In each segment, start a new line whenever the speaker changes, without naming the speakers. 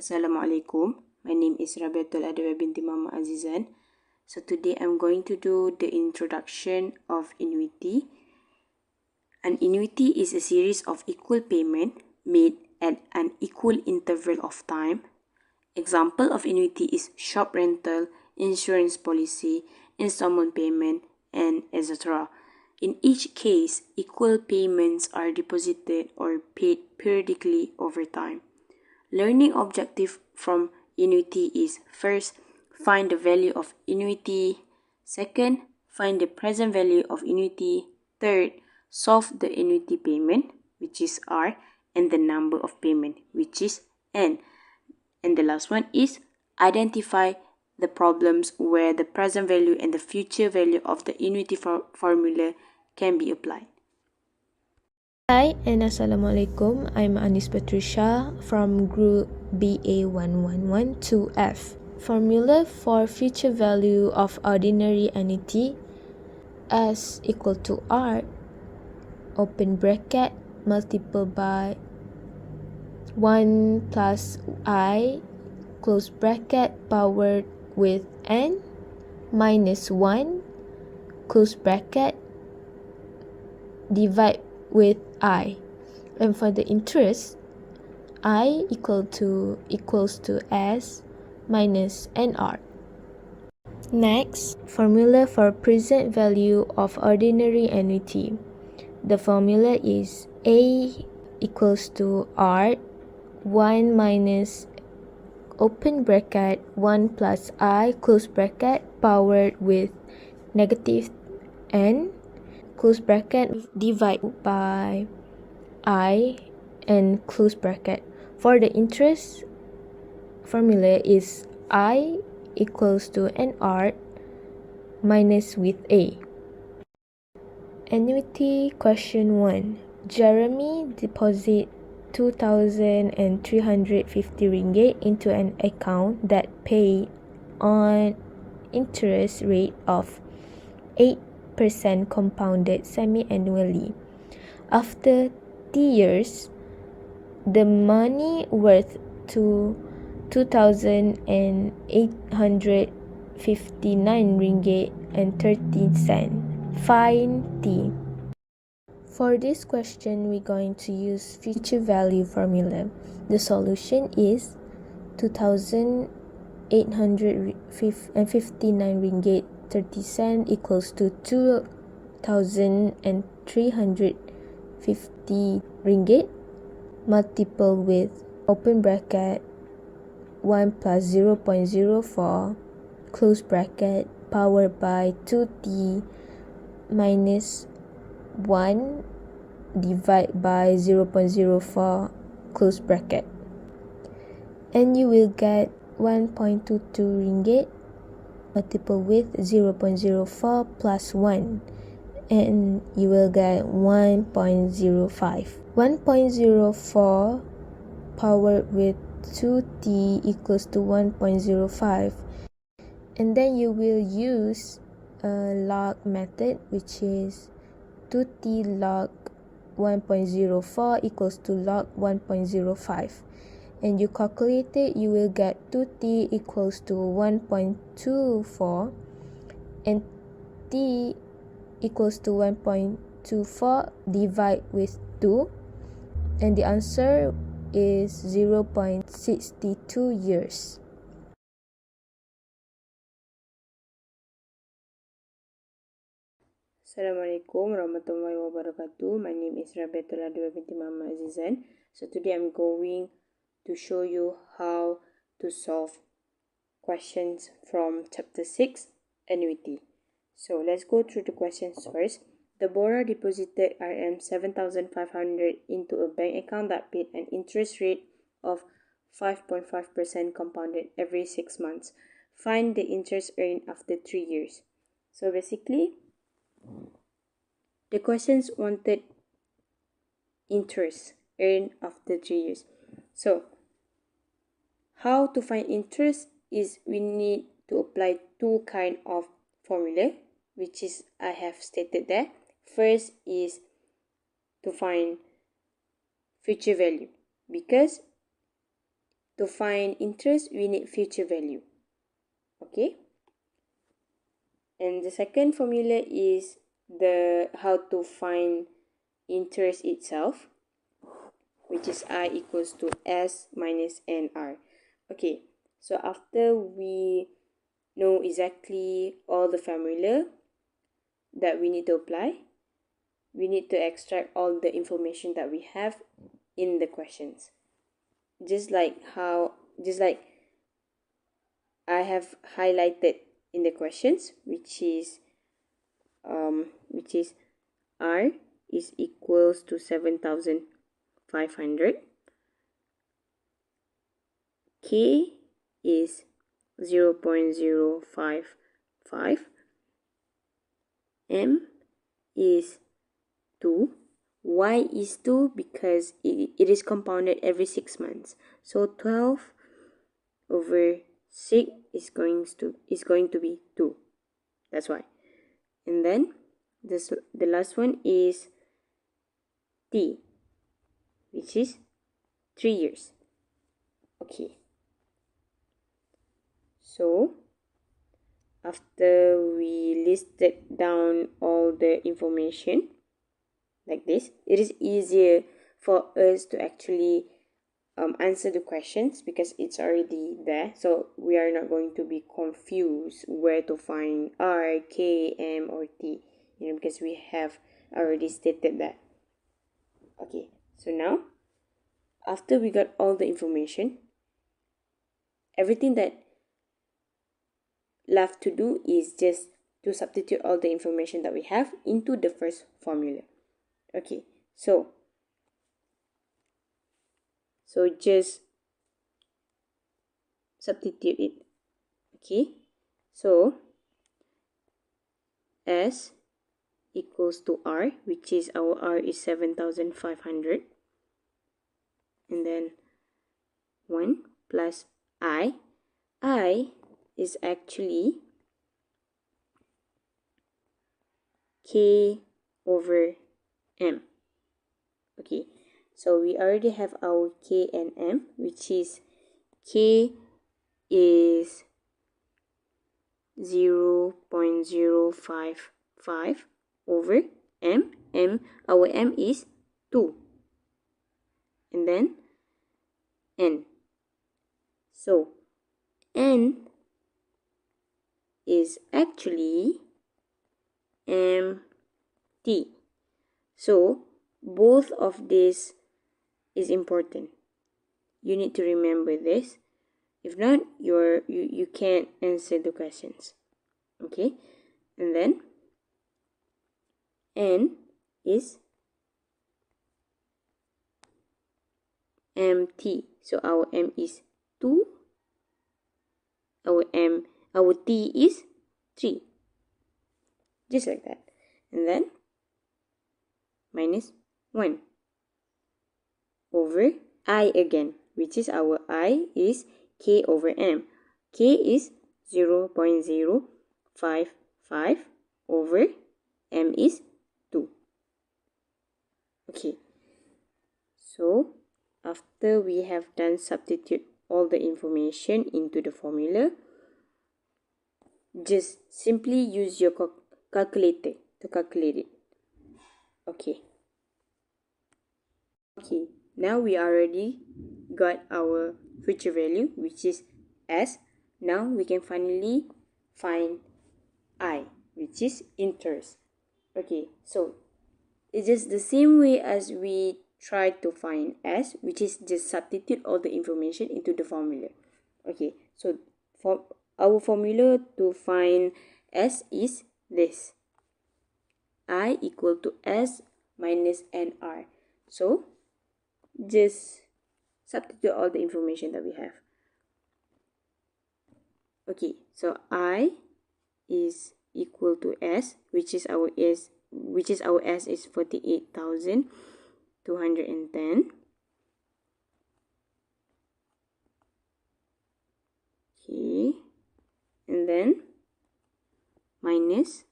Assalamualaikum. My name is Rabiatul Adawiyah binti Mama Azizan. So today I'm going to do the introduction of annuity. An annuity is a series of equal payment made at an equal interval of time. Example of annuity is shop rental, insurance policy, installment payment, and etc. In each case, equal payments are deposited or paid periodically over time. Learning objective from annuity is: first, find the value of annuity; second, find the present value of annuity; third, solve the annuity payment, which is R, and the number of payment, which is N. And the last one is identify the problems where the present value and the future value of the annuity formula can be applied.
Hi and Assalamualaikum. I'm Batrisyia from Group BA1112F. Formula for future value of ordinary annuity: S equal to R, open bracket, multiple by 1 plus I, close bracket, powered with N, minus 1, close bracket, divide with I. And for the interest, I equals to S minus NR. Next, formula for present value of ordinary annuity. The formula is A equals to R, 1 minus open bracket 1 plus I, close bracket, powered with negative N, close bracket, divide by I, and close bracket. For the interest, formula is I equals to NR minus with A. Annuity question 1. Jeremy deposit 2,350 ringgit into an account that paid on interest rate of 8% compounded semi-annually. After 30 years, the money worth to 2,859 ringgit and 13 cents. Find T. For this question, we're going to use future value formula. The solution is 2,859 ringgit 30 cents equals to 2,350 ringgit multiple with open bracket 1 plus 0.04 close bracket powered by 2t minus 1 divide by 0.04 close bracket, and you will get 1.22 ringgit multiple with 0.04 plus 1, and you will get 1.05. 1.04 powered with 2t equals to 1.05, and then you will use a log method, which is 2t log 1.04 equals to log 1.05, and you calculate it, you will get 2t equals to 1.24 and t equals to 1.24 divide with 2, and the answer is 0.62 years.
Assalamualaikum warahmatullahi wabarakatuh. My name is Rabiatul Adawiyah binti Mama Azizan. So today I'm going to show you how to solve questions from chapter 6, Annuity. So let's go through the questions first. The borrower deposited Rm 7,500 into a bank account that paid an interest rate of 5.5% compounded every 6 months. Find the interest earned after 3 years. So basically, the questions wanted interest earned after 3 years. So, how to find interest is we need to apply two kind of formula, which is I have stated there. First is to find future value, because to find interest, we need future value. Okay. And the second formula is how to find interest itself, which is I equals to S minus NR. Okay, so after we know exactly all the formula that we need to apply, we need to extract all the information that we have in the questions. Just like I have highlighted in the questions, which is R is equals to 7,500. K is 0.055. M is 2. Y is 2 because it is compounded every 6 months. So 12 over 6 is going to be 2. That's why. And then the last one is T, which is 3 years. Okay. So after we listed down all the information like this, it is easier for us to actually answer the questions because it's already there. So we are not going to be confused where to find R, K, M, or T, because we have already stated that. Okay, so now after we got all the information, everything that left to do is just to substitute all the information that we have into the first formula. Okay, so just substitute it. Okay, so S equals to R, which is our R is 7,500, and then 1 plus I is actually K over M. Okay, so we already have our K and M, which is K is 0.055 over M. Our M is 2. And then N. So N is actually MT. So both of this is important. You need to remember this. If not, you can't answer the questions. Okay, and then N is MT. So our M is 2. Our T is 3. Just like that. And then minus 1 over I again, which is our I is K over M. K is 0.055 over M is 2. Okay, so after we have done substitute all the information into the formula, just simply use your calculator to calculate it. Okay, now we already got our future value, which is S. Now we can finally find I, which is interest. Okay, so it's just the same way as we tried to find S, which is just substitute all the information into the formula. Okay, so for our formula to find S is this: I equal to S minus NR. So just substitute all the information that we have. Okay, so I is equal to S, which is our S is 48,210. Okay, and then minus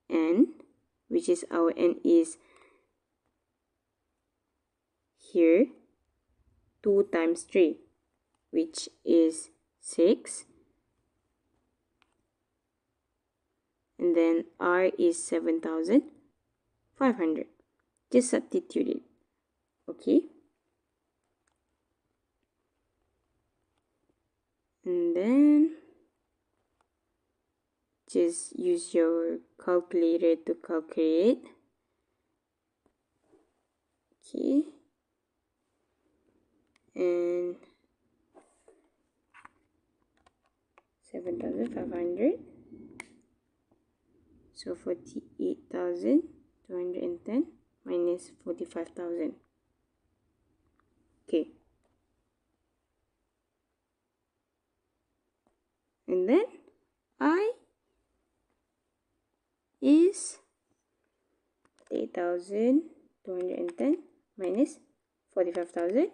N, which is our N is here 2 times 3. which is 6. And then R is 7,500. Just substitute it. Okay. And then just use your calculator to calculate. Okay. And 7,500. So 48,210 minus 45,000. Okay. And then I is 8,210 minus 45,000.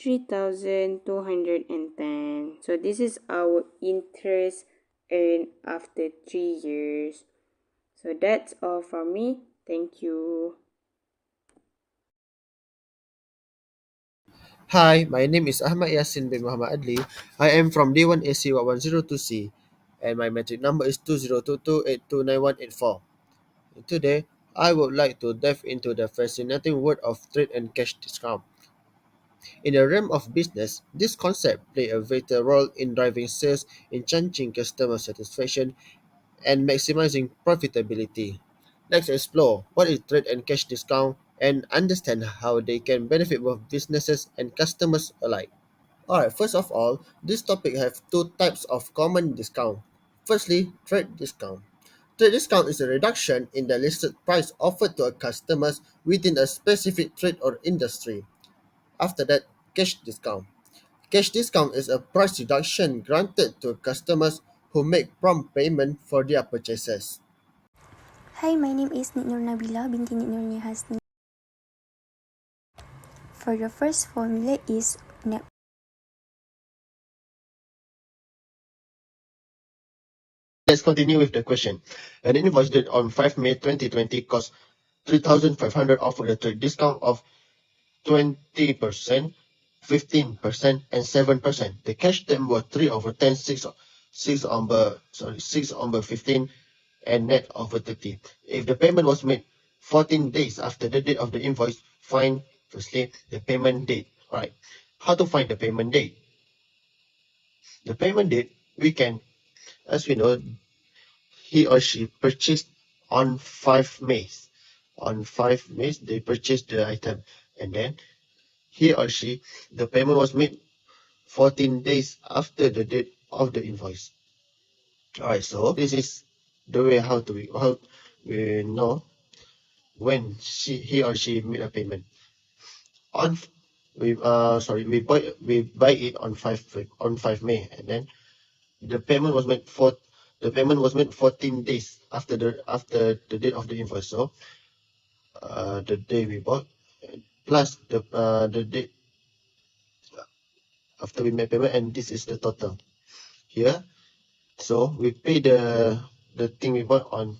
3,210. So this is our interest earned after 3 years. So that's all from me. Thank you.
Hi, my name is Ahmad Yasseen bin Muhammad Adli. I am from D1AC 102C and my metric number is 2022829184. Today, I would like to dive into the fascinating world of trade and cash discount. In the realm of business, this concept plays a vital role in driving sales, enhancing customer satisfaction, and maximizing profitability. Let's explore what is trade and cash discount and understand how they can benefit both businesses and customers alike. Alright, first of all, this topic have two types of common discount. Firstly, trade discount. Trade discount is a reduction in the listed price offered to a customers within a specific trade or industry. After that, cash discount. Cash discount is a price reduction granted to customers who make prompt payment for their purchases.
Hi, my name is Nik Nur Nabilah binti Nik Nur Hasni. For the first formula is net.
Let's continue with the question. An invoice dated on 5 May 2020 cost 3,500 offered a trade discount of 20%, 15%, and 7%. The cash term was 3 over 10, 6 over 15, and net over 30. If the payment was made 14 days after the date of the invoice, find firstly the payment date. Right. How to find the payment date? The payment date we can, as we know, he or she purchased on 5 May. On 5 May, they purchased the item, and then he or she, the payment was made 14 days after the date of the invoice. Alright, so this is the way how we know when he or she made a payment. On we buy it on 5 May, and then the payment was made 14 days after the date of the invoice. So the day we bought plus the date after we made payment, and this is the total here. So we pay the thing we bought on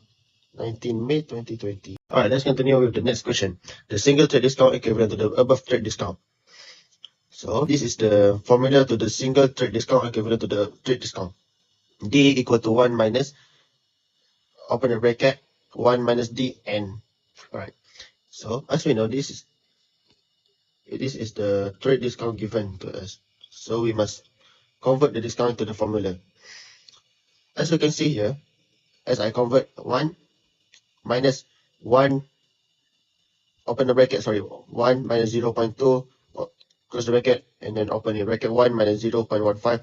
19 May 2020. Alright, let's continue with the next question. The single trade discount equivalent to the above trade discount. So this is the formula to the single trade discount equivalent to the trade discount. D equal to 1 minus, open the bracket, 1 minus D N. Alright. So as we know, this is the trade discount given to us. So we must convert the discount to the formula. As you can see here, as I convert 1 minus 1, open the bracket, 1 minus 0.2, close the bracket, and then open the bracket, 1 minus 0.15,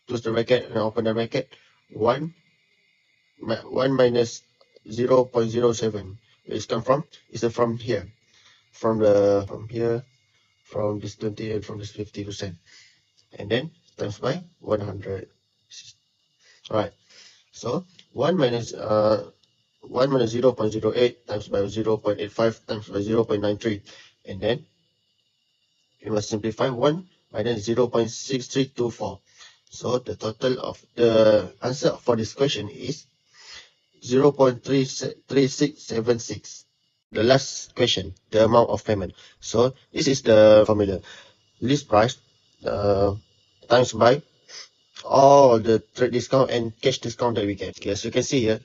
close the bracket, and open the bracket, 1 minus 0.07. Where it's come from? It's from here. From here, from this 20 and from this 50%. And then times by 100. Alright. So 1 minus 0.08 times by 0.85 times by 0.93, and then we must simplify 1 minus 0.6324. So the total of the answer for this question is 0.3676. The last question, the amount of payment. So this is the formula. List price times by all the trade discount and cash discount that we get. Okay, as you can see here,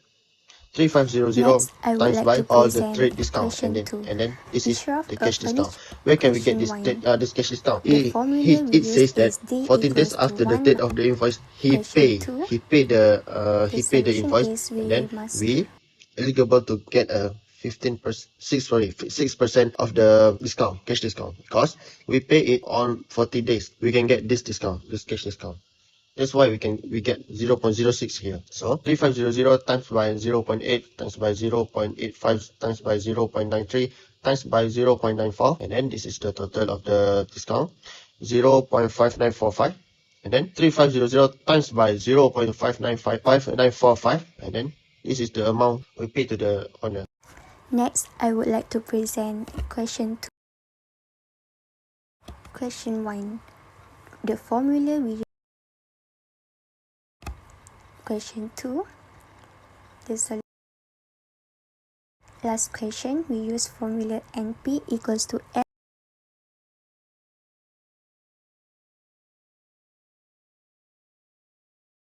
3500
Next, I would
times
like
by
to
all the
present
trade discount,
question 2.
and then this is
Ishraf
the cash discount.
furnished
Where can we get
question 1.
this cash discount?
The formula we
It
use
says that
is D
14 days
equals to
after the
1.
date of the invoice,
Question 2.
he paid the
The solution
invoice,
is
and
we
then
must
we eligible to get a 6% of the discount, cash discount, because we pay it on 40 days. We can get this discount, this cash discount. That's why we get 0.06 here. So 3500 times by 0.8 times by 0.85 times by 0.93 times by 0.94, and then this is the total of the discount, 0.5945. And then 3500 times by 0.5945, and then this is the amount we pay to the owner.
Next, I would like to present question 2. Question 1. The formula we use. Question 2. The solution. Last question, we use formula NP equals to